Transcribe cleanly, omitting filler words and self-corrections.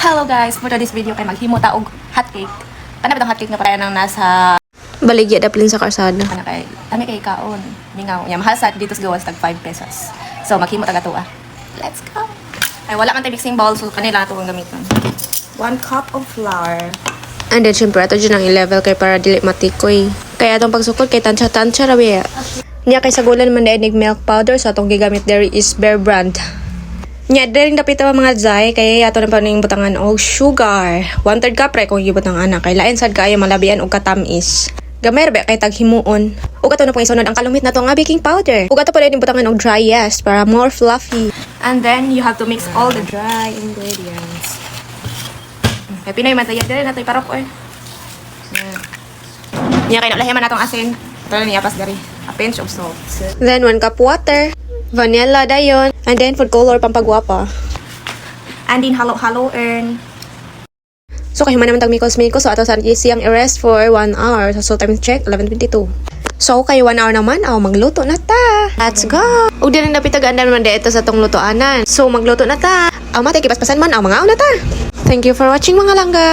Hello guys, for today's video kay maghimo ta og hotcake. Kana ba tong hotcake nga para nang nasa Baligya daplin sa karsada. kana kay ami kay kaon. Mingaw, nya mahal sa dito sa gawas tag 5 pesos. So maghimo ta gato ah. Let's go. Ay wala man tay mixing bowl so kanila to ang gamiton. 1 cup of flour. And then, syempre, ito dyan ang i-level kay para dili matikoy. Kaya itong pagsukod kay tansya-tansya rabi. Nya kay sagulan man dahil milk powder so itong gigamit there is Bear Brand. Nya, daring dapit ang mga zay kaya ato na pa ning butangan og sugar. 1/3 cup pre kung gibutang anak kay lain sad kaayo malabian og katamis. Gamay ra kay tag himuon. Ug ato na pang isunod ang kalumit na to nga baking powder. Ug ato pa rin butangan og dry yeast para more fluffy. And then you have to mix all the dry ingredients. Kay Pinoy man tayo dire natoy parok oy. Nya kay nalahiman natong asin. Pero niya pas gari. A pinch of salt. Then 1 cup water, vanilla dayon, and then food color pampagwapa. And then halo-halo and So kay man naman tag mikos-mikos so ato sa siyang i-rest for 1 hour. So time check 11:22. So kay 1 hour naman magluto na ta. Let's go. Ug dili na pitagaan man ito sa tong lutoanan. So magluto na ta. Matay kipaspasan man mga na ta. Thank you for watching mga langga.